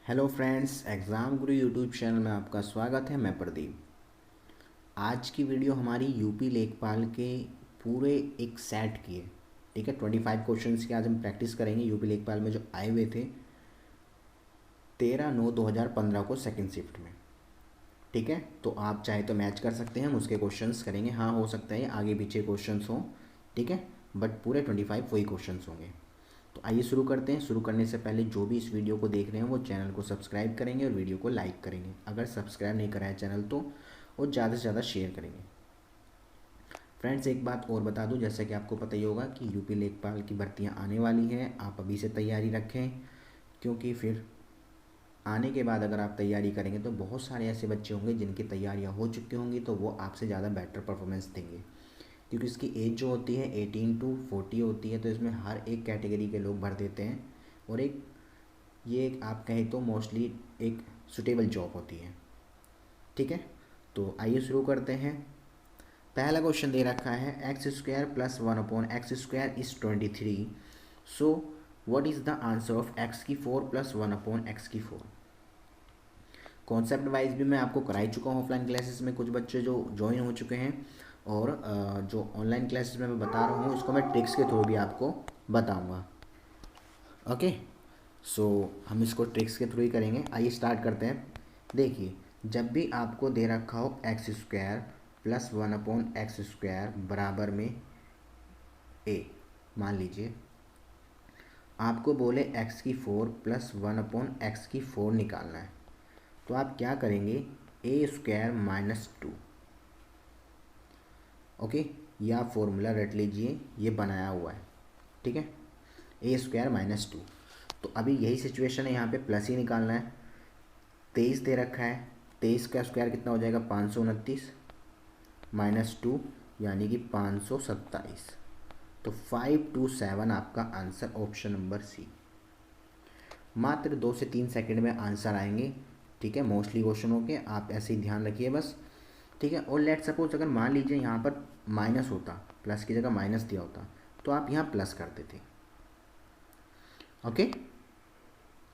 Hello friends, exam गुरु YouTube channel में आपका स्वागत है। मैं प्रदीप। आज की वीडियो हमारी यूपी लेखपाल के पूरे एक सेट की है। ठीक है, 25 क्वेश्चंस की आज हम प्रैक्टिस करेंगे यूपी लेखपाल में जो आए हुए थे 13/9/2015 को सेकंड शिफ्ट में। ठीक है, तो आप चाहे तो मैच कर सकते हैं, हम उसके क्वेश्चंस करेंगे। हाँ, हो सकता है आगे पीछे क्वेश्चंस हों, ठीक है, बट पूरे 25 वही क्वेश्चंस होंगे। तो आइए शुरू करते हैं। शुरू करने से पहले जो भी इस वीडियो को देख रहे हैं वो चैनल को सब्सक्राइब करेंगे और वीडियो को लाइक करेंगे। अगर सब्सक्राइब नहीं करा है चैनल तो वो ज़्यादा से ज़्यादा शेयर करेंगे। फ्रेंड्स, एक बात और बता दूं, जैसा कि आपको पता ही होगा कि यूपी लेखपाल की भर्तियां आने वाली हैं। आप अभी से तैयारी रखें, क्योंकि फिर आने के बाद अगर आप तैयारी करेंगे तो बहुत सारे ऐसे बच्चे होंगे जिनकी तैयारियाँ हो चुकी होंगी, तो वो आपसे ज़्यादा बेटर परफॉर्मेंस देंगे। क्योंकि इसकी एज जो होती है 18 to 40 होती है, तो इसमें हर एक कैटेगरी के लोग भर देते हैं। और ये एक आप कहें तो मोस्टली एक सुटेबल जॉब होती है। ठीक है, तो आइए शुरू करते हैं। पहला क्वेश्चन दे रखा है x² + 1/x² is 23। So what is the answer of x⁴ + 1/x⁴। Concept wise भी मैं आपको कराई चुका हूँ ऑफलाइन क्लासेस में। कुछ बच्चे जो ज्वाइन हो चुके हैं, और जो ऑनलाइन क्लासेस में मैं बता रहा हूँ उसको मैं ट्रिक्स के थ्रू भी आपको बताऊँगा। ओके, सो हम इसको ट्रिक्स के थ्रू ही करेंगे। आइए स्टार्ट करते हैं। देखिए, जब भी आपको दे रखा हो x² + 1/x² बराबर में a, मान लीजिए आपको बोले x⁴ + 1/x⁴ निकालना है, तो आप क्या करेंगे, a² - 2। ओके, या फॉर्मूला रट लीजिए, ये बनाया हुआ है। ठीक है, a² - 2। तो अभी यही सिचुएशन है, यहाँ पे प्लस ही निकालना है। 23 दे रखा है, 23 का स्क्वायर कितना हो जाएगा, 529 -2 यानी कि 527। तो 527 आपका आंसर, ऑप्शन नंबर सी। मात्र 2 से 3 सेकंड में आंसर आएंगे। ठीक है, मोस्टली क्वेश्चनों के आप ऐसे ही ध्यान रखिए बस। ठीक है, और लेट सपोज अगर मान लीजिए यहाँ पर माइनस होता, प्लस की जगह माइनस दिया होता, तो आप यहाँ प्लस कर देते। ओके,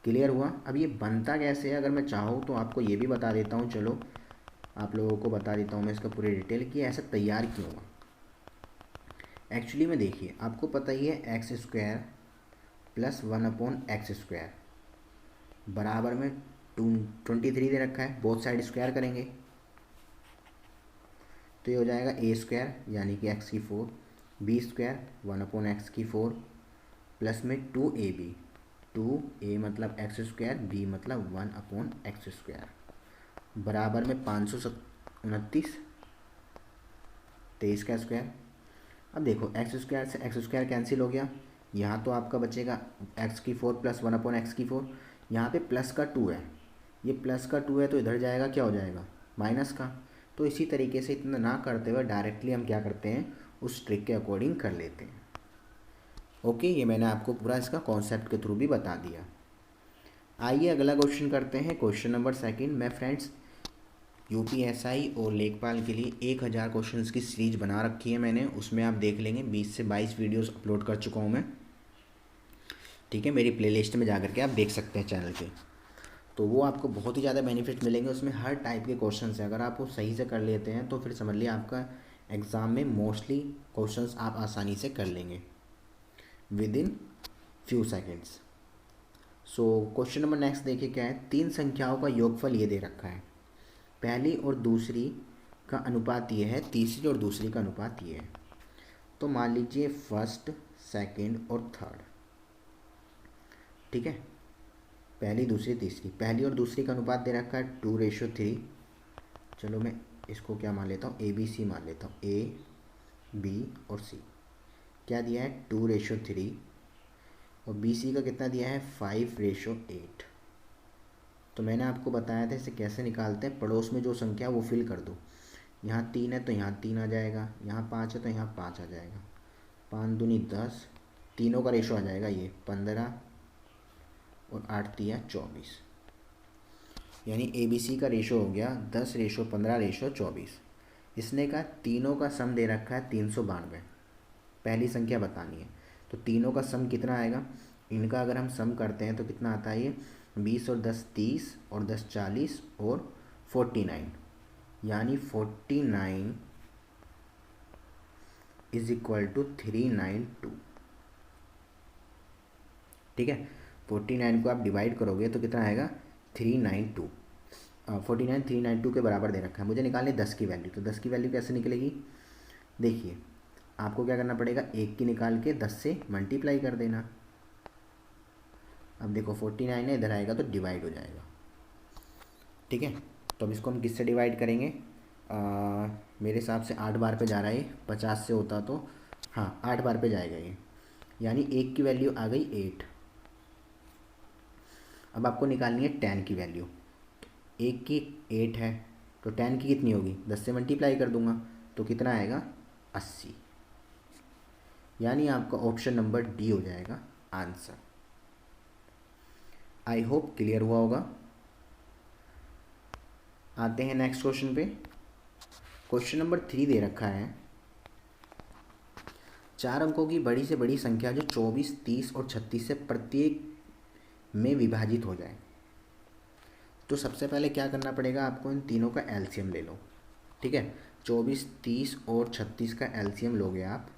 क्लियर हुआ। अब ये बनता कैसे है, अगर मैं चाहूँ तो आपको ये भी बता देता हूँ। चलो, आप लोगों को बता देता हूँ मैं इसका पूरी डिटेल कि ऐसा तैयार क्यों हुआ। एक्चुअली में देखिए, आपको पता ही है x² + 1/x² बराबर में 23 दे रखा है। बोथ साइड स्क्वायर करेंगे तो ये हो जाएगा a² यानी कि x⁴, b² 1/x⁴, प्लस में 2ab, 2a मतलब x² b मतलब 1/x², बराबर में 529, 23 का स्क्वायर। अब देखो, x² से x² कैंसिल हो गया, यहाँ तो आपका बचेगा x⁴ + 1/x⁴। यहाँ पे प्लस का 2 है, ये प्लस का 2 है तो इधर जाएगा, क्या हो जाएगा, माइनस का। तो इसी तरीके से इतना ना करते हुए डायरेक्टली हम क्या करते हैं, उस ट्रिक के अकॉर्डिंग कर लेते हैं। ओके, ये मैंने आपको पूरा इसका कॉन्सेप्ट के थ्रू भी बता दिया। आइए अगला क्वेश्चन करते हैं, क्वेश्चन नंबर सेकंड। मैं फ्रेंड्स यूपीएसआई और लेखपाल के लिए 1000 क्वेश्चंस की सीरीज बना रखी है मैंने, उसमें आप देख लेंगे 20 से 22 वीडियोस अपलोड कर चुका हूँ मैं। ठीक है, मेरी प्लेलिस्ट में जाकर के आप देख सकते हैं चैनल पे, तो वो आपको बहुत ही ज़्यादा बेनिफिट मिलेंगे। उसमें हर टाइप के क्वेश्चंस हैं, अगर आप वो सही से कर लेते हैं तो फिर समझ लिया आपका एग्ज़ाम में मोस्टली क्वेश्चंस आप आसानी से कर लेंगे with in few seconds. So question number next देखिए क्या है। 3 संख्याओं का योगफल ये दे रखा है, पहली और दूसरी का अनुपात ये है, तीसरी और दूसरी का अनुपात ये है। तो मान लीजिए फर्स्ट, सेकंड और थर्ड। ठीक है, पहली, दूसरी, तीसरी। पहली और दूसरी का अनुपात दे रखा है 2:3। चलो मैं इसको क्या मान लेता हूँ, ABC मान लेता हूँ, A, B और C। क्या दिया है, 2:3, और BC का कितना दिया है, 5:8। तो मैंने आपको बताया था इसे कैसे निकालते हैं। पड़ोस में जो संख्या वो फिल कर दो। यहाँ 3 है तो यहाँ 3 आ जाएगा, यहाँ 5 है तो यहाँ 5 आ जाएगा। 5 दूनी 10, तीनों का रेशो आ जाएगा ये 15, और 8 दिया 24, यानी ABC का रेशो हो गया 10:15:24। इसने का तीनों का सम दे रखा है 392। पहली संख्या बतानी है, तो तीनों का सम कितना आएगा, इनका अगर हम सम करते हैं तो कितना आता है, ये 20 और 10 30 और 10 40 और 49, यानी 49 इज इक्वल टू 392। ठीक है, 49 को आप डिवाइड करोगे तो कितना आएगा 392। 49 392 के बराबर दे रखा है, मुझे निकालनी 10 की वैल्यू। तो 10 की वैल्यू कैसे निकलेगी, देखिए आपको क्या करना पड़ेगा, 1 की निकाल के 10 से मल्टीप्लाई कर देना। अब देखो 49 है, इधर आएगा तो डिवाइड हो जाएगा। ठीक है, तो अब इसको हम किससे डिवाइड करेंगे, मेरे हिसाब से 8 बार पे जा रहा है, 50 से होता तो हाँ 8 बार पे जाएगा ये, यानी 1 की वैल्यू आ गई 8। अब आपको निकालनी है 10 की वैल्यू। 1 की 8 है तो 10 की कितनी होगी, 10 से मल्टीप्लाई कर दूंगा तो कितना आएगा 80, यानी आपका ऑप्शन नंबर डी हो जाएगा आंसर। आई होप क्लियर हुआ होगा। आते हैं नेक्स्ट क्वेश्चन पे। क्वेश्चन नंबर 3 दे रखा है, 4 अंकों की बड़ी से बड़ी संख्या जो 24 30 और 36 से प्रत्येक में विभाजित हो जाए। तो सबसे पहले क्या करना पड़ेगा, आपको इन तीनों का एलसीएम ले लो। ठीक है, 24 30 और 36 का एलसीएम लोगे आप,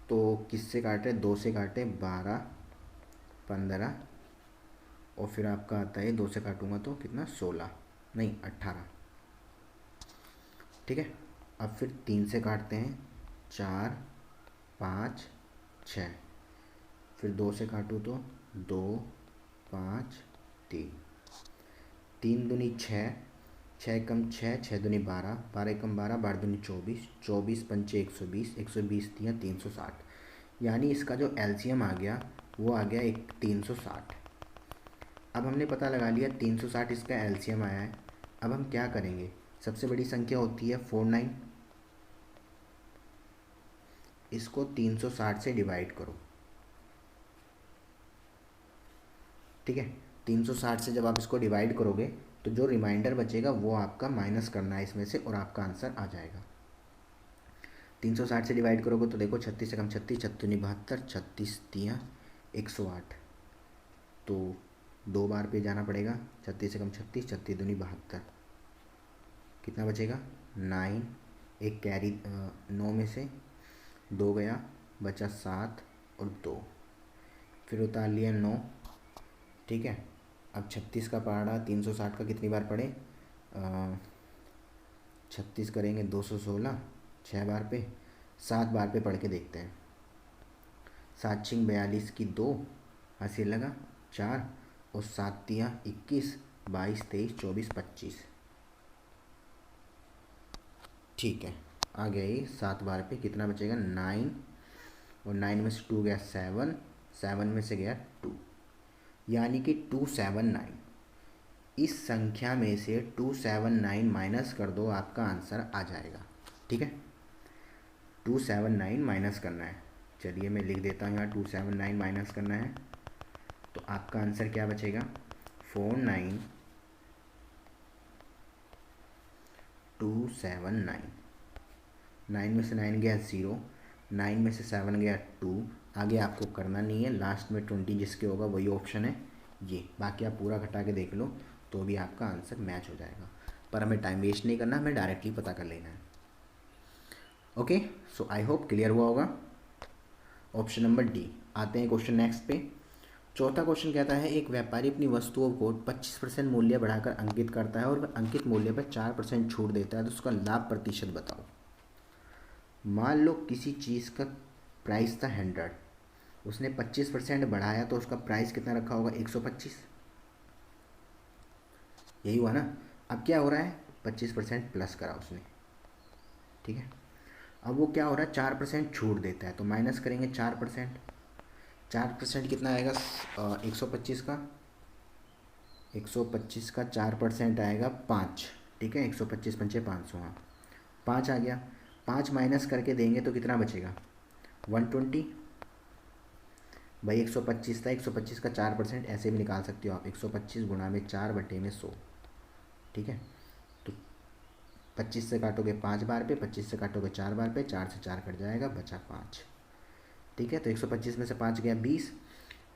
तो किससे काटे, 2 से काटे 12 15 और फिर आपका आता है 2 से काटूंगा तो कितना 16 नहीं 18। ठीक है, अब फिर 3 से काटते हैं 4 5 6, फिर 2 से काटूँ तो 2 5 3, 3 दूनी 6, 6 कम 6 6 दूनी 12, 12 कम 12 12 दूनी 24, 24 पंचे 120, 120 दिया 360, यानी इसका जो एलसीएम आ गया वो आ गया 360। अब हमने पता लगा लिया 360 इसका एलसीएम आया है। अब हम क्या करेंगे, सबसे बड़ी संख्या होती है 49, इसको 360 से डिवाइड करो। ठीक है, 360 से जब आप इसको डिवाइड करोगे तो जो रिमाइंडर बचेगा वो आपका माइनस करना है इसमें से और आपका आंसर आ जाएगा। 360 से डिवाइड करोगे तो देखो 36 से कम 36, 36 72, 36 तियाँ 108, तो 2 बार पे जाना पड़ेगा। 36 से कम 36, 36 दूनी 72, कितना बचेगा 9, एक कैरी 9 में से 2 गया, बचा 7 और 2, फिर उतार लिया 9। ठीक है, अब 36 का पहाड़ा 360 का कितनी बार पढ़े, 36 करेंगे 216, 6 बार पे, 7 बार पे पढ़ के देखते हैं। 7 छिंग 42 की 2, हंसी लगा 4 और 7 तियाँ 21, 22 23 24 25। ठीक है, आ गया ये 7 बार पे, कितना बचेगा 9 और 9 में से 2 गया 7, 7 में से गया 2, यानी कि 279। इस संख्या में से 279 माइनस कर दो, आपका आंसर आ जाएगा। ठीक है, 279 माइनस करना है, चलिए मैं लिख देता हूँ यहाँ 279 माइनस करना है, तो आपका आंसर क्या बचेगा 49 279। 9 में से 9 गया 0, 9 में से 7 गया 2, आगे आपको करना नहीं है, लास्ट में 20 जिसके होगा वही ऑप्शन है ये, बाकी आप पूरा घटा के देख लो तो भी आपका आंसर मैच हो जाएगा। पर हमें टाइम वेस्ट नहीं करना, हमें डायरेक्टली पता कर लेना है। ओके, सो आई होप क्लियर हुआ होगा। Option number D. आते हैं क्वेश्चन नेक्स्ट पे। चौथा क्वेश्चन कहता है, एक व्यापारी अपनी वस्तुओं को 25% मूल्य बढ़ाकर अंकित करता है और वह अंकित मूल्य पर 4% छूट देता है, तो उसका लाभ प्रतिशत बताओ। मान लो किसी चीज़ का प्राइस था 100, उसने 25% बढ़ाया तो उसका प्राइस कितना रखा होगा 125, यही हुआ ना। अब क्या हो रहा है 25% प्लस करा उसने। ठीक है, अब वो क्या हो रहा है 4% छूट देता है, तो माइनस करेंगे 4%। 4% कितना आएगा 125 का, 125 का 4% आएगा 5। ठीक है, 125 पंचे 500, हाँ 5 आ गया। 5 माइनस करके देंगे तो कितना बचेगा 120। भाई 125 था, 125 का 4% ऐसे भी निकाल सकते हो आप, 125 गुणा में 4 बटे में 100। ठीक है, तो 25 से काटोगे 5 बार पे, 25 से काटोगे 4 बार पे, 4 से 4 कट जाएगा, बचा 5। ठीक है, तो 125 में से 5 गया 20।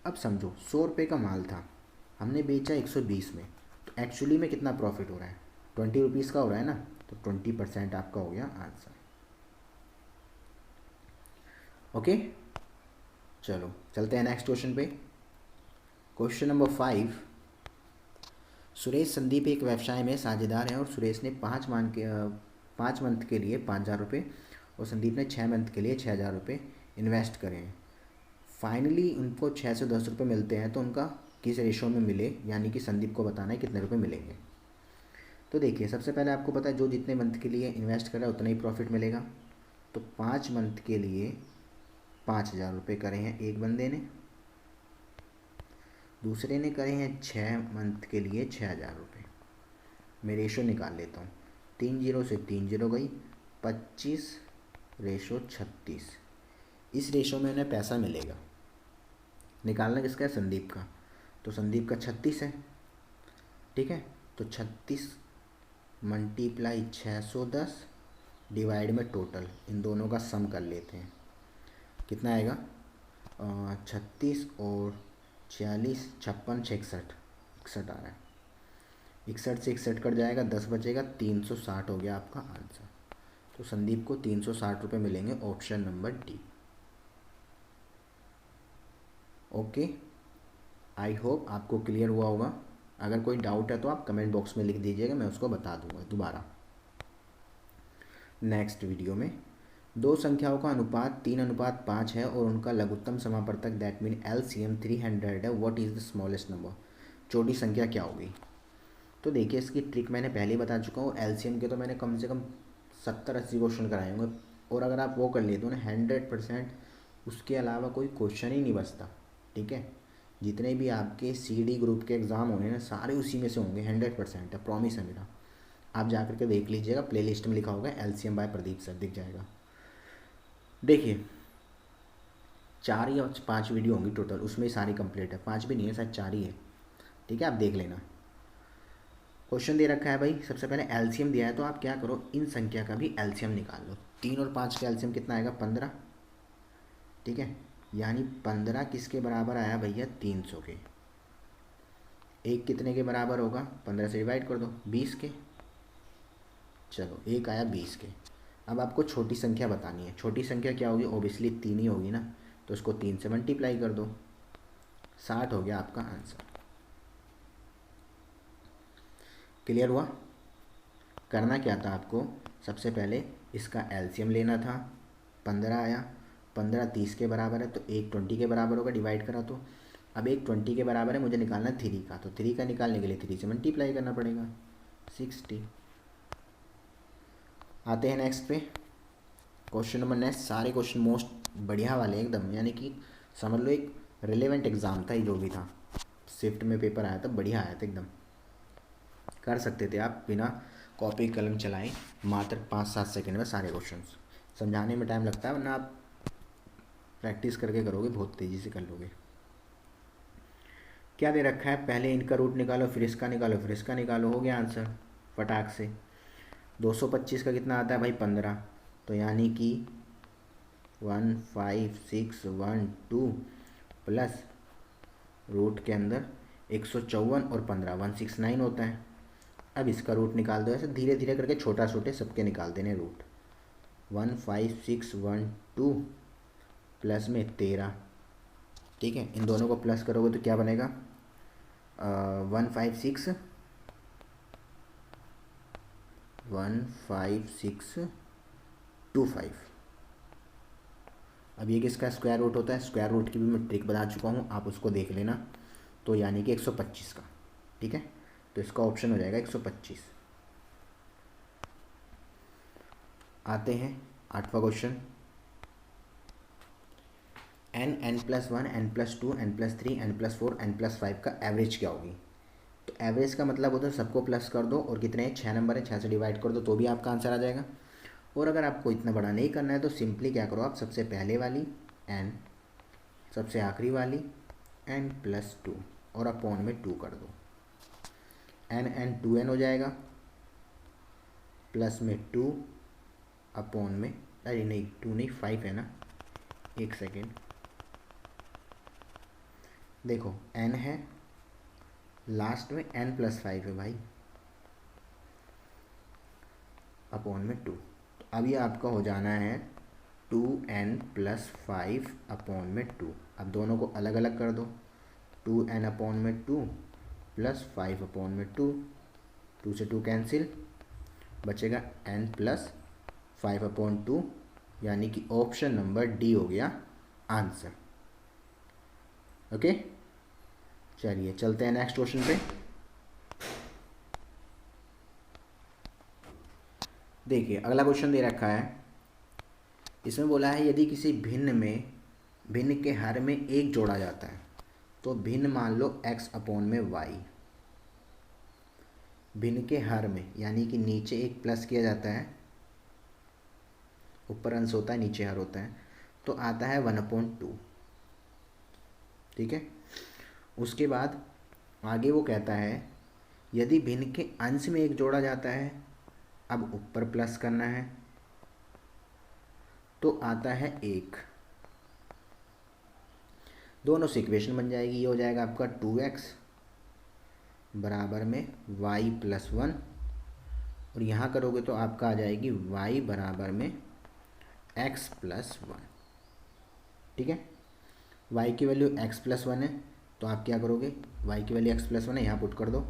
अब समझो 100 रुपये का माल था, हमने बेचा 120 में, तो एक्चुअली में कितना प्रॉफिट हो रहा है? 20 रुपीज़ का हो रहा है ना, तो 20% आपका हो गया आंसर। ओके, चलो चलते हैं नेक्स्ट क्वेश्चन पे। Question number 5। सुरेश संदीप एक व्यवसाय में साझेदार हैं और सुरेश ने 5 मंथ के लिए 5,000 रुपये और संदीप ने 6 मंथ के लिए 6,000 रुपये इन्वेस्ट करे हैं। फाइनली उनको 6 से 10 रुपये मिलते हैं, तो उनका किस रेशो में मिले, यानी कि संदीप को बताना है कितने रुपये मिलेंगे। तो देखिए, सबसे पहले आपको पता है जो जितने मंथ के लिए इन्वेस्ट कर रहा है उतना ही प्रॉफिट मिलेगा। तो 5 मंथ के लिए 5,000 रुपये करे हैं एक बंदे ने, दूसरे ने करे हैं 6 मंथ के लिए 6,000 रुपये। मैं रेशो निकाल लेता हूँ, 3 जीरो से 3 जीरो गई, 25/36। इस रेशो में उन्हें पैसा मिलेगा। निकालना किसका है? संदीप का। तो संदीप का 36 है, ठीक है, तो 36 मल्टीप्लाई 610 डिवाइड में टोटल, इन दोनों का सम कर लेते हैं, कितना आएगा? 36 और 46, 56, 66, 61 आ रहा है। 61 से 61 कट जाएगा, 10 बचेगा, 360 हो गया आपका आंसर। तो संदीप को 360 रुपये मिलेंगे, option number D. Okay, I hope आपको क्लियर हुआ होगा। अगर कोई डाउट है तो आप कमेंट बॉक्स में लिख दीजिएगा, मैं उसको बता दूंगा दोबारा नेक्स्ट वीडियो में। दो संख्याओं का अनुपात 3:5 है और उनका लघुत्तम समापवर्तक दैट मीन LCM 300 है। What is the smallest number? छोटी संख्या क्या होगी? तो देखिए, इसकी ट्रिक मैंने पहले ही बता चुका हूँ। LCM के तो मैंने कम से कम 70-80 क्वेश्चन कराए होंगे, और अगर आप वो कर लेते हो ना 100%, उसके अलावा कोई क्वेश्चन ही नहीं बचता। ठीक है, जितने भी आपके CD ग्रुप के एग्ज़ाम होने ना, सारे उसी में से होंगे, 100% है, प्रॉमिस है मेरा। आप जा करके देख लीजिएगा, प्लेलिस्ट में लिखा होगा LCM बाय प्रदीप सर, दिख जाएगा। देखिए, 4 या 5 वीडियो होंगी टोटल, उसमें ही सारी कंप्लीट है। 5 भी नहीं है, शायद 4 ही है। ठीक है, आप देख लेना। क्वेश्चन दे रखा है भाई, सबसे पहले LCM दिया है, तो आप क्या करो, इन संख्या का भी LCM निकाल लो। 3 और 5 का LCM कितना आएगा? 15। ठीक है, यानी 15 किसके बराबर आया भैया? 300 के। एक कितने के बराबर होगा? 15 से डिवाइड कर दो, 20 के। चलो, एक आया 20 के। अब आपको छोटी संख्या बतानी है। छोटी संख्या क्या होगी? ओबियसली 3 ही होगी ना, तो उसको 3 से मल्टीप्लाई कर दो, 60 हो गया आपका आंसर। क्लियर हुआ? करना क्या था आपको? सबसे पहले इसका LCM लेना था, 15 आया, 15 30 के बराबर है, तो एक 20 के बराबर होगा, डिवाइड करा तो। अब एक 20 के बराबर है, मुझे निकालना 3 का, तो 3 का निकालने के लिए 3 से मल्टीप्लाई करना पड़ेगा, 60। आते हैं नेक्स्ट पे। क्वेश्चन नंबर नेक्स्ट, सारे क्वेश्चन मोस्ट बढ़िया वाले एकदम, यानी कि समझ लो एक रिलेवेंट एग्ज़ाम था ये, जो भी था। शिफ्ट में पेपर आया था, बढ़िया आया था एकदम, कर सकते थे आप बिना कॉपी कलम चलाएं, मात्र 5-7 सेकंड में सारे क्वेश्चंस। समझाने में टाइम लगता है, वरना आप प्रैक्टिस करके करोगे, बहुत तेज़ी से कर लोगे। क्या दे रखा है? पहले इनका रूट निकालो, फिर इसका निकालो, फिर इसका निकालो, हो गया आंसर फटाक से। 225 का कितना आता है भाई? 15। तो यानी कि 15612 प्लस रूट के अंदर 154 और 15, 169 होता है। अब इसका रूट निकाल दो, ऐसे धीरे धीरे करके छोटा छोटे सबके निकाल देने रूट। 15612 प्लस में 13, ठीक है, इन दोनों को प्लस करोगे तो क्या बनेगा? 15625। अब ये किसका स्क्वायर रूट होता है? स्क्वायर रूट की भी मैं ट्रिक बता चुका हूँ, आप उसको देख लेना। तो यानी कि 125 का, ठीक है, तो इसका ऑप्शन हो जाएगा 125। आते हैं 8वां question. n+1 n+2 n+3 n+4 n+5 का एवरेज क्या होगी? तो एवरेज का मतलब होता है सबको प्लस कर दो, और कितने 6 नंबर है, 6 से डिवाइड कर दो, तो भी आपका आंसर आ जाएगा। और अगर आपको इतना बड़ा नहीं करना है तो सिंपली क्या करो, आप सबसे पहले वाली n, सबसे आखिरी वाली n+2 और अपॉन में 2 कर दो। n 2n हो जाएगा, प्लस में 2 अपॉन में, अरे नहीं 2 नहीं 5 है ना, एक सेकेंड, देखो n है लास्ट में, n+5 है भाई, अपॉन में 2। तो अब ये आपका हो जाना है 2n+5 अपॉन में 2। अब दोनों को अलग अलग कर दो, 2n अपॉन में 2 प्लस 5 अपॉन में 2, 2 से 2 कैंसिल, बचेगा n+5 अपॉन 2, यानी कि ऑप्शन नंबर डी हो गया आंसर। ओके, चलिए चलते हैं नेक्स्ट क्वेश्चन पे। देखिए अगला क्वेश्चन दे रखा है, इसमें बोला है यदि किसी भिन्न के हर में एक जोड़ा जाता है तो भिन्न मान लो x अपॉन में y। भिन्न के हर में यानी कि नीचे एक प्लस किया जाता है, ऊपर अंश होता है नीचे हर होता है, तो आता है 1/2। ठीक है, उसके बाद आगे वो कहता है यदि भिन्न के अंश में एक जोड़ा जाता है, अब ऊपर प्लस करना है तो आता है 1। दोनों से इक्वेशन बन जाएगी, ये हो जाएगा आपका 2x बराबर में y+1, और यहाँ करोगे तो आपका आ जाएगी y बराबर में x+1। ठीक है, y की वैल्यू x+1 है, तो आप क्या करोगे, y की वैल्यू x+1 है, यहाँ पुट कर दो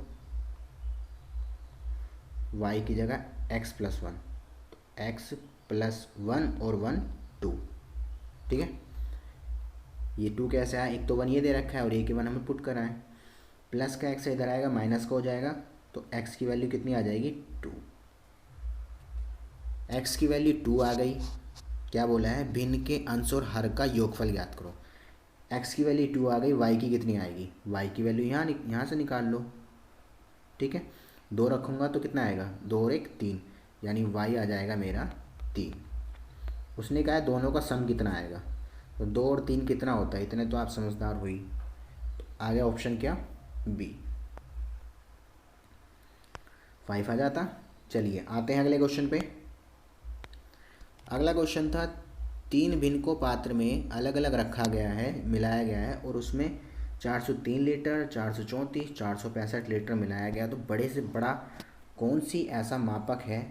y की जगह x+1, तो x+1 और 1 2। ठीक है, ये 2 कैसे आया, एक तो 1 ये दे रखा है और एक 1 हमें पुट करा है, प्लस का x इधर आएगा माइनस का हो जाएगा, तो x की वैल्यू कितनी आ जाएगी 2। x की वैल्यू 2 आ गई, क्या बोला है भिन्न के अंश और हर का योगफल ज्ञात करो। x की वैल्यू 2 आ गई, y की कितनी आएगी, y की वैल्यू यहाँ से निकाल लो। ठीक है, 2 रखूँगा तो कितना आएगा, 2 और 1 3, यानी y आ जाएगा मेरा 3। उसने कहा है दोनों का सम कितना आएगा, तो 2 और 3 कितना होता है, इतने तो आप समझदार हुई, तो आ गया ऑप्शन क्या बी, 5 आ जाता। चलिए आते हैं अगले क्वेश्चन पे। अगला क्वेश्चन था 3 भिन्न को पात्र में अलग अलग रखा गया है, मिलाया गया है, और उसमें 403 लीटर 434 465 लीटर मिलाया गया, तो बड़े से बड़ा कौन सी ऐसा मापक है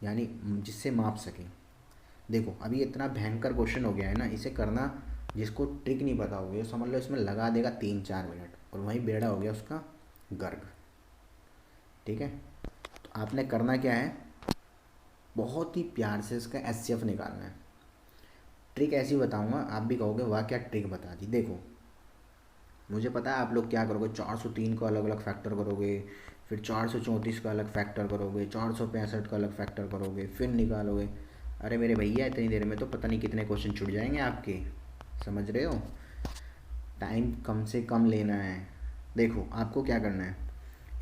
यानी जिससे माप सकें। देखो अभी इतना भयंकर क्वेश्चन हो गया है ना, इसे करना जिसको ट्रिक नहीं पता होगी समझ लो इसमें लगा देगा 3-4 मिनट और वहीं बेड़ा हो गया उसका गर्ग। ठीक है, तो आपने करना क्या है, बहुत ही प्यार से इसका एचसीएफ निकालना है। ट्रिक ऐसी बताऊंगा आप भी कहोगे वाह क्या ट्रिक बता दी। देखो मुझे पता है आप लोग क्या करोगे, 403 को अलग अलग फैक्टर करोगे, फिर 434 का अलग फैक्टर करोगे, 465 का अलग फैक्टर करोगे, फिर निकालोगे। अरे मेरे भैया इतनी देर में तो पता नहीं कितने क्वेश्चन छूट जाएंगे आपके, समझ रहे हो, टाइम कम से कम लेना है। देखो आपको क्या करना है,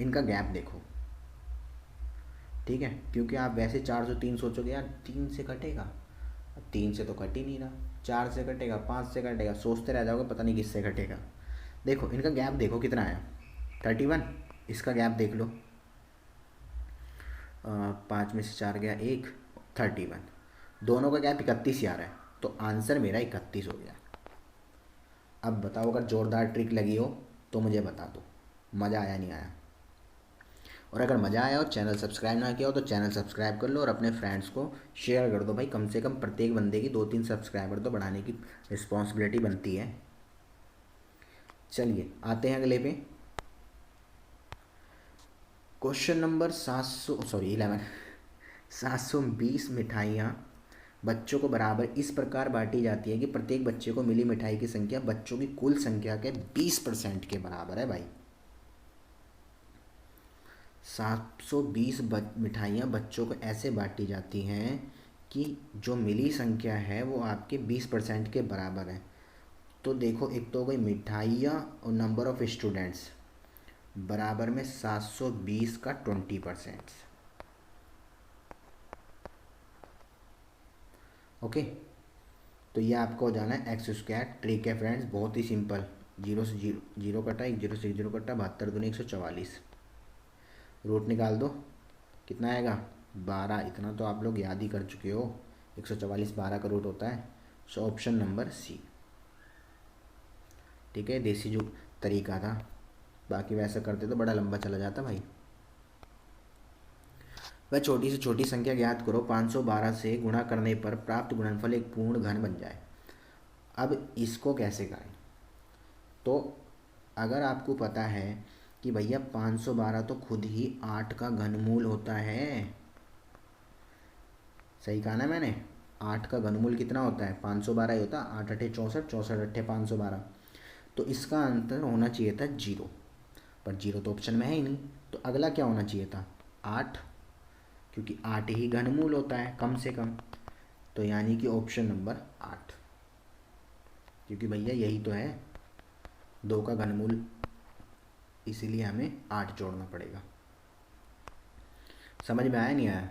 इनका गैप देखो। ठीक है, क्योंकि आप वैसे 403 सोचोगे यार 3 से कटेगा, 3 से तो कट ही नहीं रहा, 4 से कटेगा 5 से कटेगा, सोचते रह जाओगे पता नहीं किससे कटेगा। देखो इनका गैप देखो कितना आया 31, इसका गैप देख लो 5 में से 4 गया 1, 31, दोनों का गैप 31 ही आ रहा है, तो आंसर मेरा 31 हो गया। अब बताओ अगर ज़ोरदार ट्रिक लगी हो तो मुझे बता दो, मज़ा आया नहीं आया। और अगर मज़ा आया और चैनल सब्सक्राइब ना किया हो तो चैनल सब्सक्राइब कर लो और अपने फ्रेंड्स को शेयर कर दो भाई, कम से कम प्रत्येक बंदे की 2-3 सब्सक्राइबर तो बढ़ाने की रिस्पॉन्सिबिलिटी बनती है। चलिए आते हैं अगले पे, क्वेश्चन नंबर 11 720 मिठाइयाँ बच्चों को बराबर इस प्रकार बांटी जाती है कि प्रत्येक बच्चे को मिली मिठाई की संख्या बच्चों की कुल संख्या के 20% के बराबर है भाई। 720 मिठाइयाँ बच्चों को ऐसे बांटी जाती हैं कि जो मिली संख्या है वो आपके 20% के बराबर है। तो देखो एक तो हो गई मिठाइयाँ और नंबर ऑफ स्टूडेंट्स बराबर में 720 का 20%। ओके, तो ये आपको हो जाना है x²। ट्रिक है फ्रेंड्स बहुत ही सिंपल, 0 से 0 कटा, 1 0 से 1 0 कटा, 72 दूनी 144, रूट निकाल दो कितना आएगा 12, इतना तो आप लोग याद ही कर चुके हो, 144 12 का रूट होता है। So option number C. ठीक है, देसी जो तरीका था, बाकी वैसा करते तो बड़ा लंबा चला जाता भाई। वह छोटी से छोटी संख्या ज्ञात करो 512 से गुणा करने पर प्राप्त गुणनफल एक पूर्ण घन बन जाए। अब इसको कैसे करें? तो अगर आपको पता है कि भैया 512 तो खुद ही 8 का घनमूल होता है, सही कहा ना मैंने, 8 का घनमूल कितना होता है? 512 ही होता, 8 अठे 64, 64 अठे 512। तो इसका आंसर होना चाहिए था 0, पर 0 तो ऑप्शन में है ही नहीं। तो अगला क्या होना चाहिए था? 8, क्योंकि 8 ही घनमूल होता है कम से कम। तो यानी कि ऑप्शन नंबर 8, क्योंकि भैया यही तो है 2 का घनमूल, इसीलिए हमें 8 जोड़ना पड़ेगा। समझ में आया नहीं आया?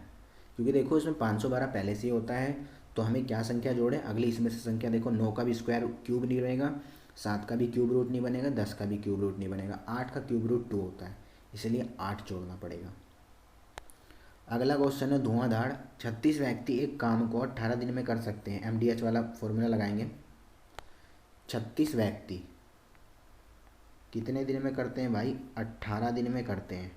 क्योंकि देखो इसमें 512 पहले से ही होता है, तो हमें क्या संख्या जोड़े? अगली इसमें से संख्या देखो, 9 का भी स्क्वायर क्यूब नहीं रहेगा, 7 का भी क्यूब रूट नहीं बनेगा, 10 का भी क्यूब रूट नहीं बनेगा, 8 का क्यूब रूट 2 होता है, इसलिए 8 जोड़ना पड़ेगा। अगला क्वेश्चन है धुआंधार 36 व्यक्ति एक काम को 18 दिन में कर सकते हैं। MDH वाला फॉर्मूला लगाएंगे। 36 व्यक्ति कितने दिन में करते हैं भाई? 18 दिन में करते हैं।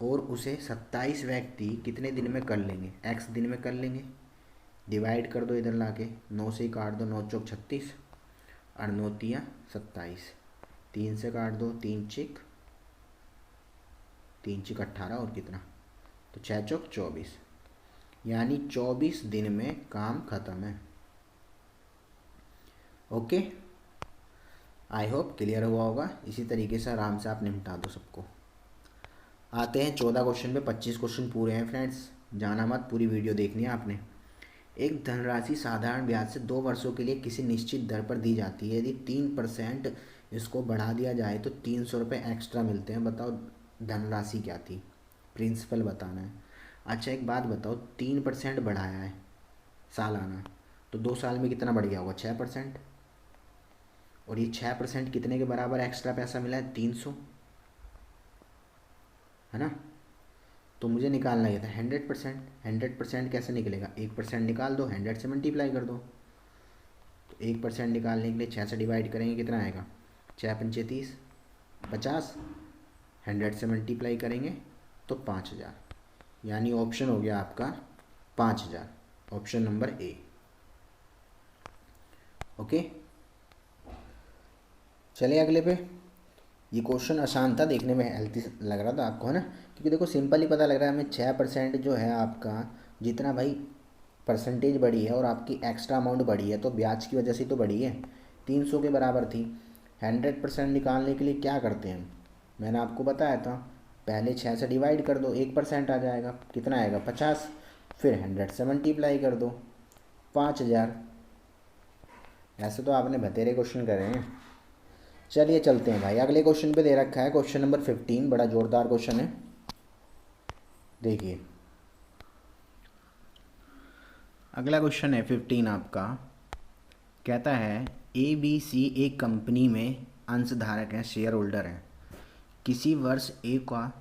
और उसे 27 व्यक्ति कितने दिन में कर लेंगे? x दिन में कर लेंगे। डिवाइड कर दो इधर लाके, 9 से ही काट दो, 9 चौक 36 और 9 तिया 27, 3 से काट दो, 3 चिक 18 और कितना, तो 6 चौक 24, यानी 24 दिन में काम खत्म है। ओके, आई होप क्लियर हुआ होगा। इसी तरीके से आराम से आप निपटा दो सबको। आते हैं 14 क्वेश्चन पे। 25 क्वेश्चन पूरे हैं फ्रेंड्स, जाना मत, पूरी वीडियो देखनी है आपने। एक धनराशि साधारण ब्याज से 2 वर्षों के लिए किसी निश्चित दर पर दी जाती है। यदि 3% इसको बढ़ा दिया जाए तो 300 रुपये एक्स्ट्रा मिलते हैं। बताओ धनराशि क्या थी? प्रिंसिपल बताना है। अच्छा एक बात बताओ, 3% बढ़ाया है सालाना, तो 2 साल में कितना बढ़ गया होगा? 6%। और ये 6% कितने के बराबर एक्स्ट्रा पैसा मिला है? 300, है ना? तो मुझे निकालना ये था 100%। 100% कैसे निकलेगा? 1% निकाल दो, 100 से मल्टीप्लाई कर दो। तो 1% निकालने के लिए 6 से डिवाइड करेंगे, कितना आएगा? 6 पंचे 30, 50, 100 से मल्टीप्लाई करेंगे तो 5000, यानी ऑप्शन हो गया आपका 5000, ऑप्शन नंबर ए। ओके, चलिए अगले पे। ये क्वेश्चन आसान था, देखने में हेल्थी लग रहा था आपको, है ना? क्योंकि देखो सिंपल ही पता लग रहा है हमें, 6% जो है आपका, जितना भाई परसेंटेज बढ़ी है और आपकी एक्स्ट्रा अमाउंट बढ़ी है, तो ब्याज की वजह से तो बढ़ी है, 300 के बराबर थी। 100% निकालने के लिए क्या करते हैं? मैंने आपको बताया था, पहले 6 से डिवाइड कर दो, 1% आ जाएगा, कितना आएगा? 50, फिर 100 से मल्टीप्लाई कर दो, 5000। ऐसे तो आपने बतेरे क्वेश्चन करे हैं। चलिए चलते हैं भाई, अगले क्वेश्चन पे दे रखा है क्वेश्चन नंबर 15, बड़ा जोरदार क्वेश्चन है, देखिए। अगला क्वेश्चन है 15 आपका, कहता है ABC एक कंपनी में अंशधारक हैं, शेयर होल्डर हैं। किसी वर्ष A का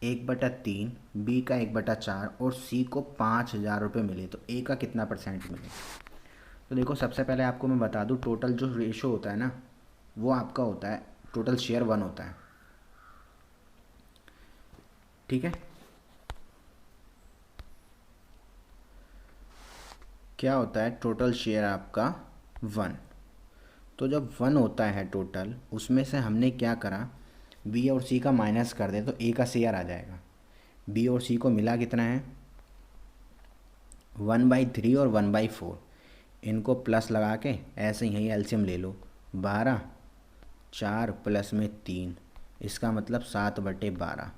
1/3, B का 1/4 और C को 5000 रुपये मिले, तो A का कितना % मिले? तो देखो सबसे पहले आपको मैं बता दूं, टोटल जो रेशो होता है ना, वो आपका होता है, टोटल शेयर 1 होता है, ठीक है? क्या होता है? टोटल शेयर आपका 1। तो जब 1 होता है टोटल, उसमें से हमने क्या करा, B और C का माइनस कर दे तो A का शेयर आ जाएगा। B और C को मिला कितना है? 1/3 और 1/4, इनको प्लस लगा के ऐसे यही एलसीएम ले लो, 12, 4 प्लस में 3, इसका मतलब 7/12,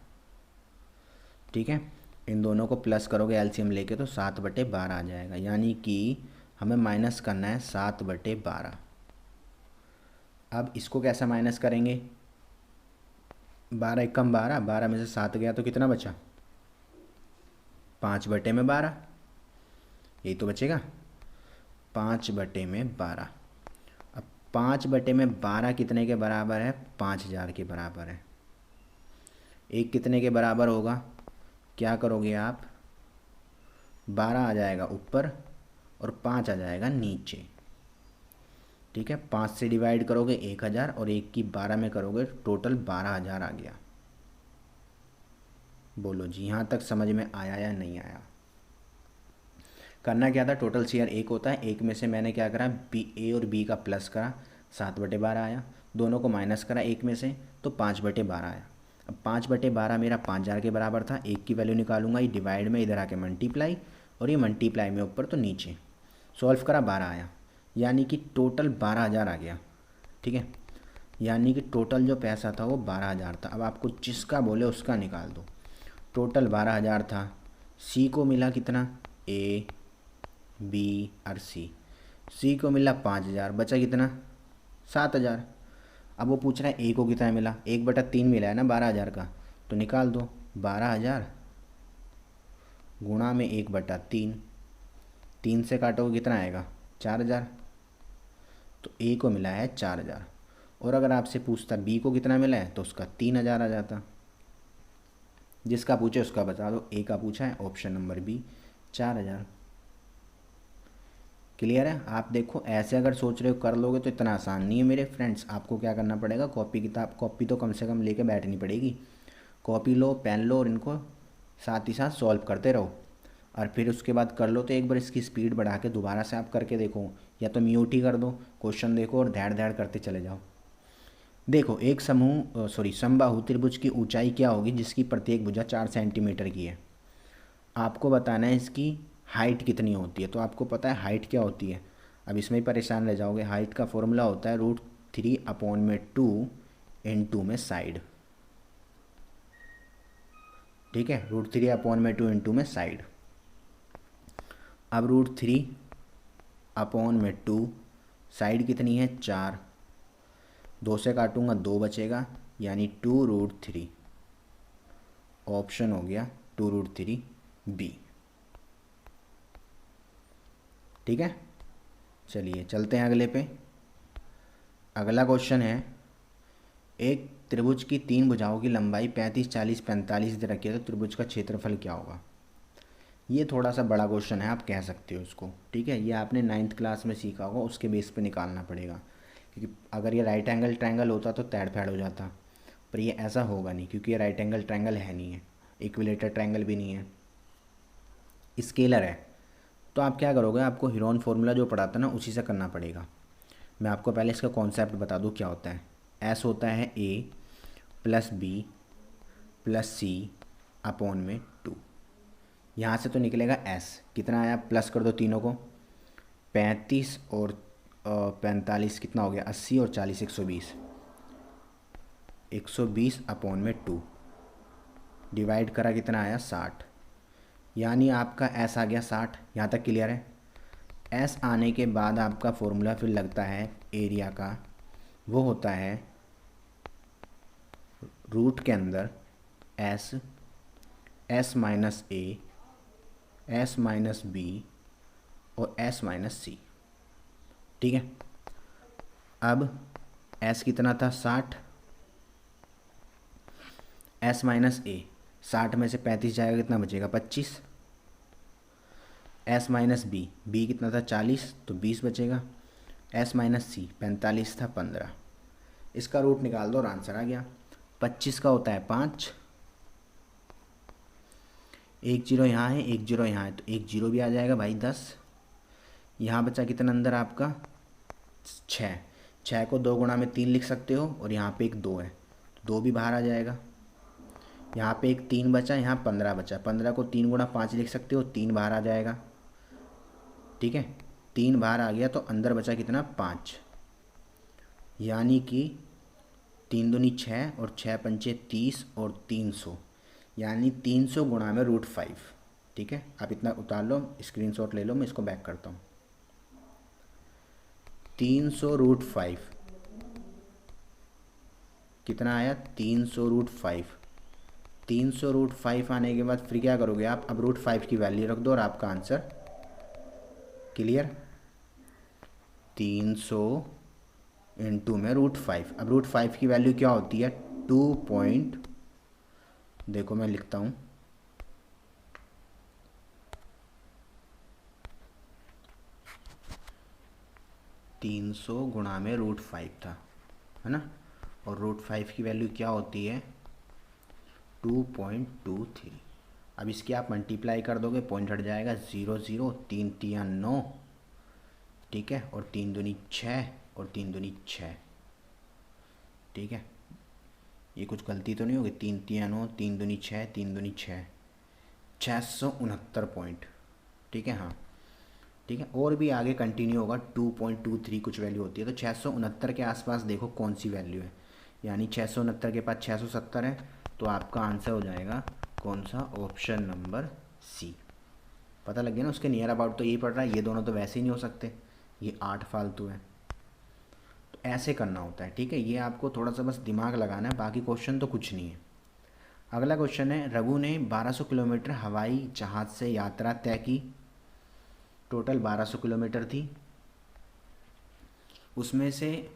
ठीक है? इन दोनों को प्लस करोगे एलसीएम लेके तो 7/12 आ जाएगा, यानी कि हमें माइनस करना है 7/12। अब इसको कैसा माइनस करेंगे? 12 एकम 12, 12 में से 7 गया तो कितना बचा? 5/12, यही तो बचेगा, 5/12। अब 5/12 कितने के बराबर है? 5000 के बराबर है। एक कितने के बराबर होगा? क्या करोगे आप? 12 आ जाएगा ऊपर और 5 आ जाएगा नीचे। ठीक है, 5 से डिवाइड करोगे 1000 और 1 की 12 में करोगे टोटल 12000 आ गया। बोलो जी, यहाँ तक समझ में आया या नहीं आया? करना क्या था, टोटल शेयर 1 होता है, 1 में से मैंने क्या करा, बी ए और बी का प्लस करा, 7/12 आया। दोनों को माइनस करा 1 में से तो 5/12 आया। अब 5/12 मेरा 5000 के बराबर था। 1 की वैल्यू निकालूंगा, ये डिवाइड में इधर आके मल्टीप्लाई, और ये मल्टीप्लाई में ऊपर तो नीचे। सॉल्व करा 12 आया, यानी कि टोटल 12000 आ गया। ठीक है, यानी कि टोटल जो पैसा था वो 12000 था। अब आपको जिसका बोले उसका निकाल दो। टोटल 12000 था, सी को मिला कितना, ए बी और सी को मिला 5000, बचा कितना, 7000। अब वो पूछ रहा है ए को कितना मिला, 1/3 मिला है ना 12000 का, तो निकाल दो 12000 गुणा में 1/3, 3 से काटोगे कितना आएगा, 4000। तो ए को मिला है 4000। और अगर आपसे पूछता बी को कितना मिला है तो उसका 3000 आ जाता। जिसका पूछे उसका बता दो। ए का पूछा है, ऑप्शन नंबर बी 4000। क्लियर है? आप देखो ऐसे अगर सोच रहे हो कर लोगे तो इतना आसान नहीं है मेरे फ्रेंड्स। आपको क्या करना पड़ेगा, कॉपी तो कम से कम लेके बैठनी पड़ेगी। कॉपी लो, पेन लो और इनको साथ ही साथ सॉल्व करते रहो, और फिर उसके बाद कर लो तो एक बार इसकी स्पीड बढ़ा के दोबारा से आप करके देखो, या तो म्यूट ही कर दो, क्वेश्चन देखो और धैड़ धैड़ करते चले जाओ। देखो एक समबाहु त्रिभुज की ऊंचाई क्या होगी जिसकी प्रत्येक भुजा 4 सेंटीमीटर की है। आपको बताना है इसकी हाइट कितनी होती है। तो आपको पता है हाइट क्या होती है, अब इसमें ही परेशान रह जाओगे। हाइट का फॉर्मूला होता है √3/2 × में साइड। ठीक है, √3/2 में साइड। अब √3/2 साइड कितनी है, 4, 2 से काटूंगा 2 बचेगा, यानी 2√3। ऑप्शन हो गया 2√3 बी। ठीक है, चलिए चलते हैं अगले पे। अगला क्वेश्चन है, एक त्रिभुज की 3 भुजाओं की लंबाई 35, 40, 45 रखी है तो त्रिभुज का क्षेत्रफल क्या होगा। ये थोड़ा सा बड़ा क्वेश्चन है, आप कह सकते हो इसको। ठीक है, ये आपने 9th क्लास में सीखा होगा, उसके बेस पे निकालना पड़ेगा। क्योंकि अगर ये राइट एंगल ट्रायंगल होता तो तैड़ फैड़ हो जाता, पर ये ऐसा होगा नहीं क्योंकि ये राइट एंगल ट्रायंगल है नहीं है, इक्विलेटर ट्रायंगल भी नहीं है, स्केलर है। तो आप क्या करोगे, आपको हीरोन फार्मूला जो पढ़ा था ना उसी से करना पड़ेगा। मैं आपको पहले इसका कॉन्सेप्ट बता दूँ क्या होता है। एस होता है ए + बी + सी अपॉन में 2। यहाँ से तो निकलेगा एस, कितना आया, प्लस कर दो तीनों को, 35 और 45 कितना हो गया, 80 और 40 120, 120 अपॉन में 2 डिवाइड करा कितना आया, 60। यानी आपका एस आ गया 60। यहाँ तक क्लियर है? एस आने के बाद आपका फॉर्मूला फिर लगता है एरिया का, वो होता है रूट के अंदर एस, एस माइनस ए, एस माइनस बी और एस माइनस सी। ठीक है, अब एस कितना था, 60, एस माइनस ए, 60 में से 35 जाएगा कितना बचेगा, 25। एस माइनस बी, बी कितना था 40 तो 20 बचेगा। एस माइनस सी 45 था 15। इसका रूट निकाल दो और आंसर आ गया। 25 का होता है 5, 1 0 यहाँ है, 1 0 यहाँ है, तो 1 0 भी आ जाएगा भाई 10। यहाँ बचा कितना अंदर आपका, 6। 6 को 2 गुणा में 3 लिख सकते हो, और यहाँ पे एक 2 है तो 2 भी बाहर आ जाएगा। यहाँ पे एक 3 बचा, यहाँ 15 बचा, 15 को 3 गुणा 5 लिख सकते हो, 3 बाहर आ जाएगा। ठीक है, 3 बाहर आ गया तो अंदर बचा कितना, 5। यानी कि 3 दूनी 6 और 6 पंचे 30 और 300, यानी 300 गुणा में √5। ठीक है, आप इतना उतार लो, स्क्रीनशॉट ले लो, मैं इसको बैक करता हूँ। 300 √5 कितना आया, 300 √5। 300 √5 आने के बाद फिर क्या करोगे आप, अब √5 की वैल्यू रख दो और आपका आंसर क्लियर। 300 × में √5। अब √5 की वैल्यू क्या होती है, 2 देखो मैं लिखता हूँ, 300 गुणा में √5 था, है ना। और √5 की वैल्यू क्या होती है? 2.23। अब इसकी आप मल्टीप्लाई कर दोगे, पॉइंट हट जाएगा, 0 0, 3 3 9, ठीक है, और 3 दूनी 6 और 3 दूनी 6, ठीक है। ये कुछ गलती तो नहीं होगी? 3 3 9, 3 दूनी 6, 3 दूनी 6, 669 पॉइंट, ठीक है। हाँ ठीक है, और भी आगे कंटिन्यू होगा, 2.23 कुछ वैल्यू होती है। तो 669 के आसपास देखो कौन सी वैल्यू है, यानी 669 के पास 670 है, तो आपका आंसर हो जाएगा कौन सा? Option number C. पता लग गया ना, उसके नियर अबाउट तो यही पड़ रहा है, ये दोनों तो वैसे ही नहीं हो सकते, ये 8 फालतू है। तो ऐसे करना होता है, ठीक है। ये आपको थोड़ा सा बस दिमाग लगाना है, बाकी क्वेश्चन तो कुछ नहीं है। अगला क्वेश्चन है, रघु ने 1200 किलोमीटर हवाई जहाज़ से यात्रा तय की। टोटल 1200 किलोमीटर थी, उसमें से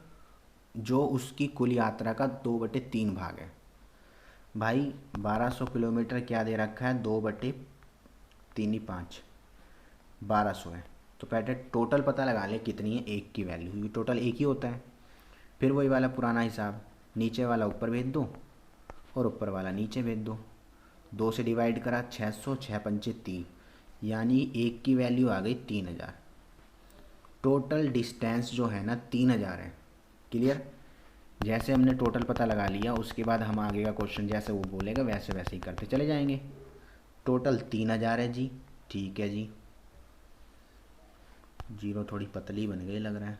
जो उसकी कुल यात्रा का 2/3 भाग है। भाई 1200 किलोमीटर क्या दे रखा है? 2/3 = 5, 1200 है। तो पहले टोटल पता लगा ले कितनी है, एक की वैल्यू, ये टोटल एक ही होता है। फिर वही वाला पुराना हिसाब, नीचे वाला ऊपर भेज दो और ऊपर वाला नीचे भेज दो। 2 से डिवाइड करा, 600, 6 पंचे 3, यानी एक की वैल्यू आ गई 3000। टोटल डिस्टेंस जो है ना 3000 है। क्लियर? जैसे हमने टोटल पता लगा लिया, उसके बाद हम आगे का क्वेश्चन जैसे वो बोलेगा वैसे वैसे ही करते चले जाएंगे। टोटल 3000 है जी, ठीक है जी। जीरो थोड़ी पतली बन गई लग रहा है।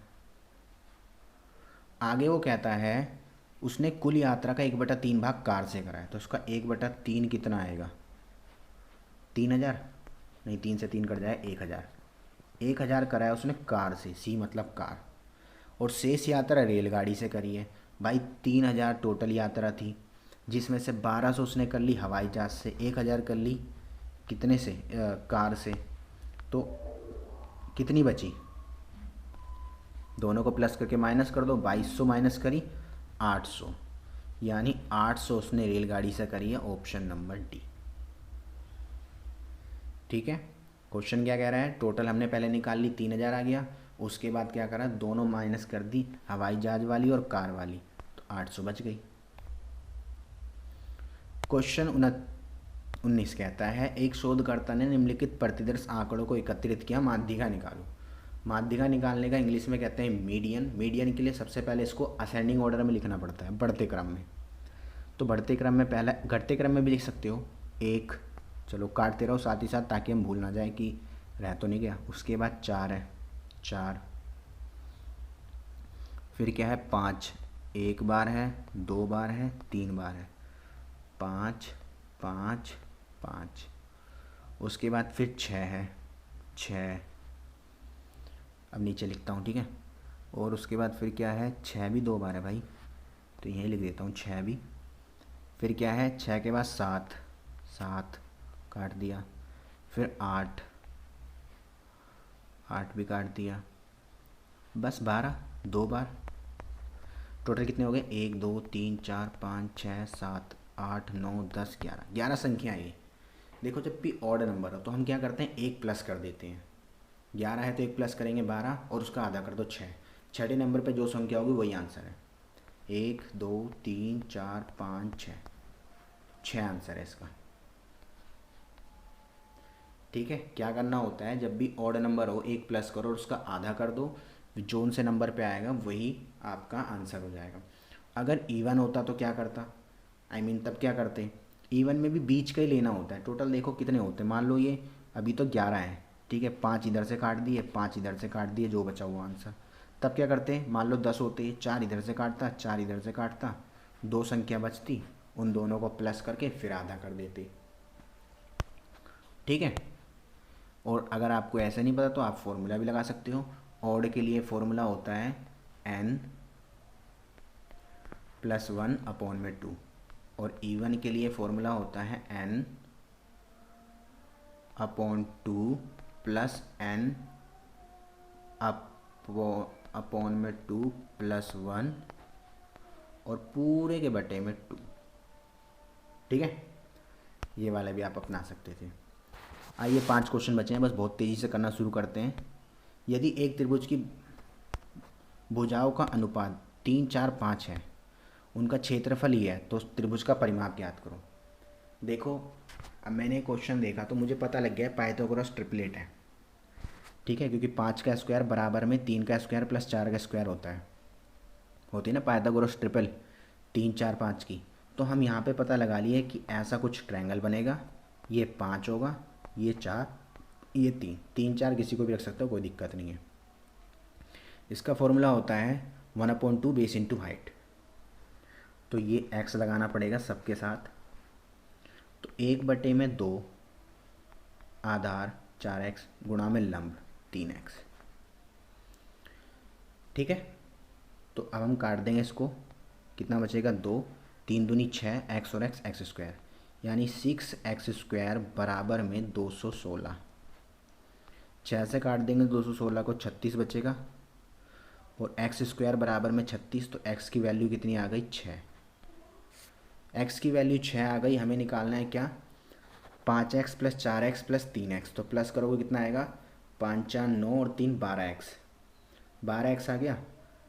आगे वो कहता है उसने कुल यात्रा का 1/3 भाग कार से करा है, तो उसका 1/3 कितना आएगा? 3000 नहीं, 3 से 3 कट जाए, 1000। 1000 करा है उसने कार से, सी मतलब कार, और शेष यात्रा रेलगाड़ी से करी है। भाई 3000 टोटल यात्रा थी, जिसमें से 1200 उसने कर ली हवाई जहाज़ से, 1000 कर ली कितने से? कार से। तो कितनी बची? दोनों को प्लस करके माइनस कर दो, 2200 माइनस करी 800, यानी 800 उसने रेलगाड़ी से करी है, ऑप्शन नंबर डी। ठीक है, क्वेश्चन क्या कह रहा है? टोटल हमने पहले निकाल ली, 3000 आ गया, उसके बाद क्या करा? दोनों माइनस कर दी, हवाई जहाज वाली और कार वाली, तो 800 बच गई। क्वेश्चन 19 कहता है, एक शोधकर्ता ने निम्नलिखित प्रतिदर्श आंकड़ों को एकत्रित किया, माध्यिका निकालो। माध्यिका निकालने का इंग्लिश में कहते हैं मीडियन। मीडियन के लिए सबसे पहले इसको असेंडिंग ऑर्डर में लिखना पड़ता है, बढ़ते क्रम में। तो बढ़ते क्रम में पहला, घटते क्रम में भी लिख सकते हो, 1, चलो काटते रहो साथ ही साथ ताकि हम भूल ना जाए कि रह तो नहीं गया। उसके बाद 4 है, 4, फिर क्या है? 5, 1 बार है, 2 बार है, 3 बार है, 5 5 5। उसके बाद फिर 6 है, 6, अब नीचे लिखता हूँ, ठीक है। और उसके बाद फिर क्या है? 6 भी 2 बार है भाई, तो यहीं लिख देता हूँ 6 भी। फिर क्या है? 6 के बाद 7, 7 काट दिया, फिर 8, 8 भी काट दिया, बस 12, 2 बार। टोटल कितने हो गए? 1 2 3 4 5 6 7 8 9 10 11, 11 संख्या है ये। देखो जब भी ऑड नंबर हो तो हम क्या करते हैं? 1 प्लस कर देते हैं। 11 है तो 1 प्लस करेंगे 12, और उसका आधा कर दो 6। छठे नंबर पे जो संख्या होगी वही आंसर है। 1 2 3 4 5 6, 6 आंसर है इसका। ठीक है, क्या करना होता है? जब भी ऑड नंबर हो 1 प्लस करो और उसका आधा कर दो, जोन से नंबर पे आएगा वही आपका आंसर हो जाएगा। अगर इवन होता तो क्या करता? तब क्या करते? इवन में भी बीच का ही लेना होता है। टोटल देखो कितने होते हैं, मान लो ये अभी तो 11 है, ठीक है, 5 इधर से काट दिए, 5 इधर से काट दिए, जो बचा हुआ आंसर। तब क्या करते? मान लो 10 होते, 4 इधर से काटता, 4 इधर से काटता, 2 संख्या बचती, उन दोनों को प्लस करके फिर आधा कर देते। ठीक है, और अगर आपको ऐसा नहीं पता तो आप फॉर्मूला भी लगा सकते हो। ऑड के लिए फॉर्मूला होता है n + 1/2, और इवन के लिए फॉर्मूला होता है n/2 + n/2 + 1 और पूरे के बटे में 2। ठीक है, ये वाला भी आप अपना सकते थे। आइए 5 क्वेश्चन बचे हैं, बस बहुत तेज़ी से करना शुरू करते हैं। यदि एक त्रिभुज की भुजाओं का अनुपात 3 4 5 है, उनका क्षेत्रफल ही है, तो त्रिभुज का परिमाप ज्ञात करो। देखो अब मैंने क्वेश्चन देखा तो मुझे पता लग गया पाइथागोरस ट्रिपलेट है, ठीक है, क्योंकि 5 का स्क्वायर बराबर में 3 का स्क्वायर प्लस 4 का स्क्वायर होता है, होती है ना पाइथागोरस ट्रिपल 3 4 5 की। तो हम यहाँ पे पता लगा लिए कि ऐसा कुछ ट्रायंगल बनेगा, ये 5 होगा, ये 4, ये 3, 3 4 किसी को भी रख सकते हो, कोई दिक्कत नहीं है। इसका फॉर्मूला होता है 1/2 बेस इंटू हाइट। तो ये x लगाना पड़ेगा सबके साथ, तो 1/2 आधार 4x गुणा में लंब 3x, ठीक है। तो अब हम काट देंगे इसको, कितना बचेगा 2, 3 दूनी 6, x और x स्क्वायर, यानी 6x² बराबर में 216। 6 से काट देंगे 216 को, 36 बचेगा, और एक्स स्क्वायर बराबर में 36, तो x की वैल्यू कितनी आ गई 6। x की वैल्यू 6 आ गई, हमें निकालना है क्या 5x plus 4x plus 3x, तो प्लस करोगे कितना आएगा 5 4 9 और 3 12x, 12x आ गया।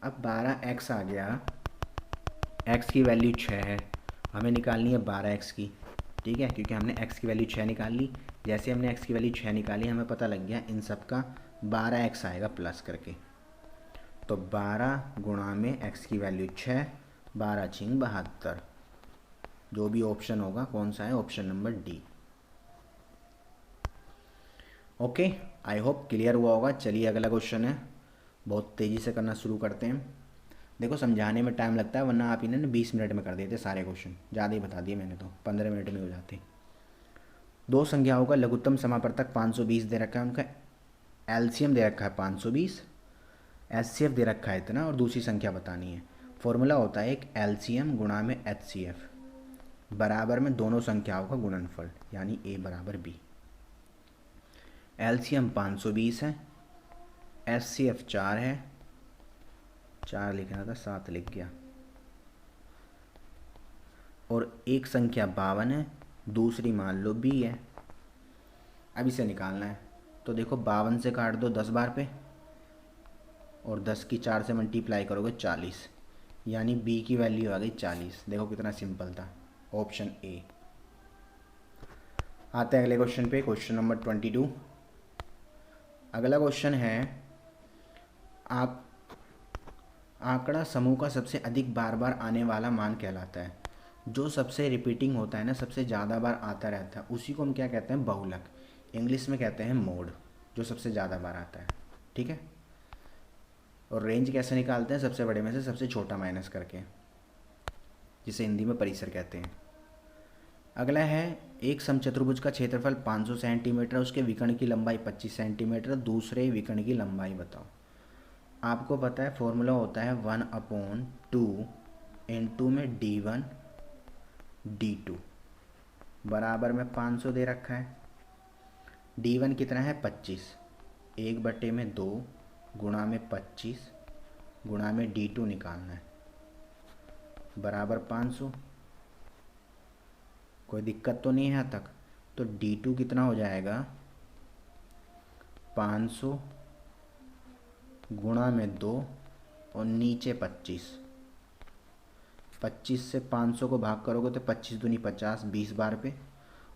अब 12x आ गया, x की वैल्यू 6 है, हमें निकालनी है 12x की, ठीक है, क्योंकि हमने x की वैल्यू 6 निकाल ली। जैसे हमने x की वैल्यू 6 निकाली हमें पता लग गया इन सब का 12x आएगा प्लस करके, तो 12 गुणा में x की वैल्यू 6, 12 छिंग 72, जो भी ऑप्शन होगा कौन सा है, ऑप्शन नंबर डी। ओके, आई होप क्लियर हुआ होगा। चलिए अगला क्वेश्चन है, बहुत तेज़ी से करना शुरू करते हैं। देखो समझाने में टाइम लगता है, वरना आप इन्हें 20 मिनट में कर देते सारे क्वेश्चन, ज़्यादा ही बता दिए मैंने, तो 15 मिनट में हो जाते। दो संख्याओं का लघुत्तम समापवर्तक 520 दे रखा है, उनका एलसीएम दे रखा है 520, एचसीएफ दे रखा है इतना, और दूसरी संख्या बतानी है। फॉर्मूला होता है एक एलसीएम गुणा में एचसीएफ बराबर में दोनों संख्याओं का गुणनफल, यानी ए बराबर बी। एलसीएम 520 है, एचसीएफ 4 है, 4 लिखना था 7 लिख गया, और एक संख्या 52 है, दूसरी मान लो बी है। अब इसे निकालना है, तो देखो 52 से काट दो 10 बार पे, और 10 की 4 से मल्टीप्लाई करोगे 40, यानी बी की वैल्यू आ गई 40। देखो कितना सिंपल था, ऑप्शन ए। आते हैं अगले क्वेश्चन पे, क्वेश्चन नंबर 22। अगला क्वेश्चन है, आप आंकड़ा समूह का सबसे अधिक बार बार आने वाला मान कहलाता है। जो सबसे रिपीटिंग होता है ना, सबसे ज़्यादा बार आता रहता है, उसी को हम क्या कहते हैं, बहुलक, इंग्लिश में कहते हैं मोड, जो सबसे ज़्यादा बार आता है, ठीक है। और रेंज कैसे निकालते हैं, सबसे बड़े में से सबसे छोटा माइनस करके, जिसे हिंदी में परिसर कहते हैं। अगला है, एक समचतुर्भुज का क्षेत्रफल 500 सेंटीमीटर, उसके विकर्ण की लंबाई 25 सेंटीमीटर, दूसरे विकर्ण की लंबाई बताओ। आपको पता है फॉर्मूला होता है 1/2 इंटू में d1 d2 बराबर में 500 दे रखा है। d1 कितना है 25, 1/2 गुणा में 25 गुणा में d2 निकालना है, बराबर 500। कोई दिक्कत तो नहीं है यहाँ तक। तो d2 कितना हो जाएगा 500 गुणा में 2 और नीचे 25, 25 से 500 को भाग करोगे तो 25 दूनी 50, 20 बार पे,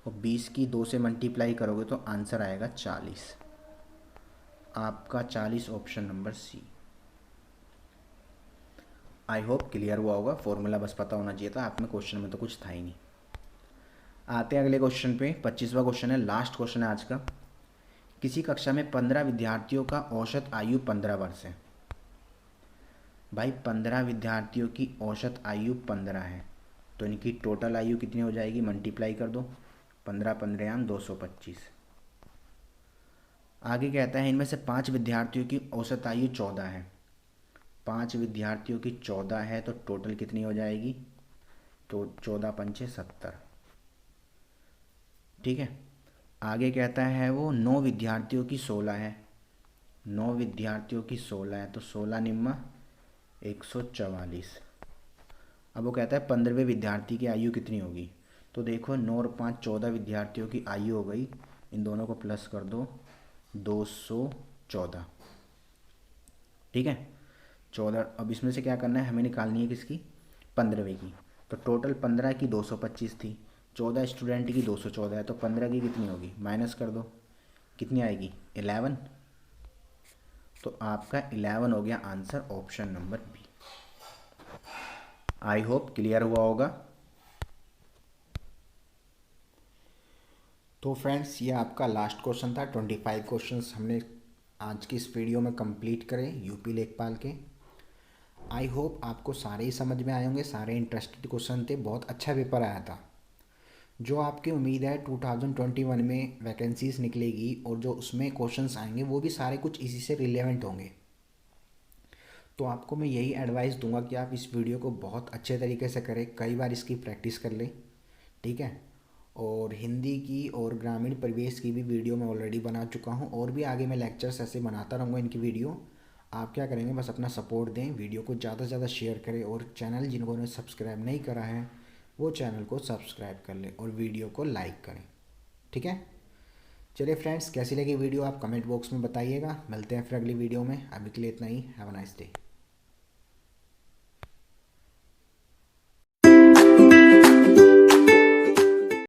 और 20 की 2 से मल्टीप्लाई करोगे तो आंसर आएगा 40। आपका 40 option number C. I hope clear हुआ होगा, फॉर्मूला बस पता होना चाहिए था, आप में क्वेश्चन में तो कुछ था ही नहीं। आते हैं अगले क्वेश्चन पे, 25वां क्वेश्चन है, लास्ट क्वेश्चन है आज का। किसी कक्षा में 15 विद्यार्थियों का औसत आयु 15 वर्ष है। भाई 15 विद्यार्थियों की औसत आयु 15 है, तो इनकी टोटल आयु कितनी हो जाएगी, मल्टीप्लाई कर दो, 15 15 225। आगे कहता है इनमें से 5 विद्यार्थियों की औसत आयु 14 है। 5 विद्यार्थियों की 14 है, तो टोटल कितनी हो जाएगी, तो 14 पंचे 70, ठीक है। आगे कहता है वो 9 विद्यार्थियों की 16 है, 9 विद्यार्थियों की 16 है, तो 16 निम्मा 144। अब वो कहता है 15वें विद्यार्थी की आयु कितनी होगी। तो देखो 9 और 5 14 विद्यार्थियों की आयु हो गई, इन दोनों को प्लस कर दो 214, ठीक है। 14, अब इसमें से क्या करना है, हमें निकालनी है किसकी, 15वीं की। तो टोटल 15 की 225 थी, 14 स्टूडेंट की 214 है, तो 15 की कितनी होगी, माइनस कर दो, कितनी आएगी 11। तो आपका 11 हो गया answer, option number B. I hope clear हुआ होगा। तो फ्रेंड्स ये आपका लास्ट क्वेश्चन था। 25 क्वेश्चंस हमने आज की इस वीडियो में कंप्लीट करे यूपी लेखपाल के। आई होप आपको सारे ही समझ में आए होंगे, सारे इंटरेस्टेड क्वेश्चन थे, बहुत अच्छा पेपर आया था। जो आपकी उम्मीद है 2021 में वैकेंसीज निकलेगी और जो उसमें क्वेश्चंस आएंगे वो भी सारे कुछ इसी से रिलेवेंट होंगे। तो आपको मैं यही एडवाइस दूंगा कि आप इस वीडियो को बहुत अच्छे तरीके से करें, कई बार इसकी प्रैक्टिस कर लें, ठीक है। और हिंदी की और ग्रामीण परिवेश की भी वीडियो मैं ऑलरेडी बना चुका हूँ, और भी आगे मैं लेक्चर्स ऐसे बनाता रहूँगा इनकी वीडियो। आप क्या करेंगे, बस अपना सपोर्ट दें, वीडियो को ज़्यादा से ज़्यादा शेयर करें, और चैनल जिन्होंने सब्सक्राइब नहीं करा है वो चैनल को सब्सक्राइब कर लें और वीडियो को लाइक करें, ठीक है। चलिए फ्रेंड्स, कैसी लगी वीडियो आप कमेंट बॉक्स में बताइएगा। मिलते हैं फिर अगली वीडियो में, अभी के लिए इतना ही। Have a nice day.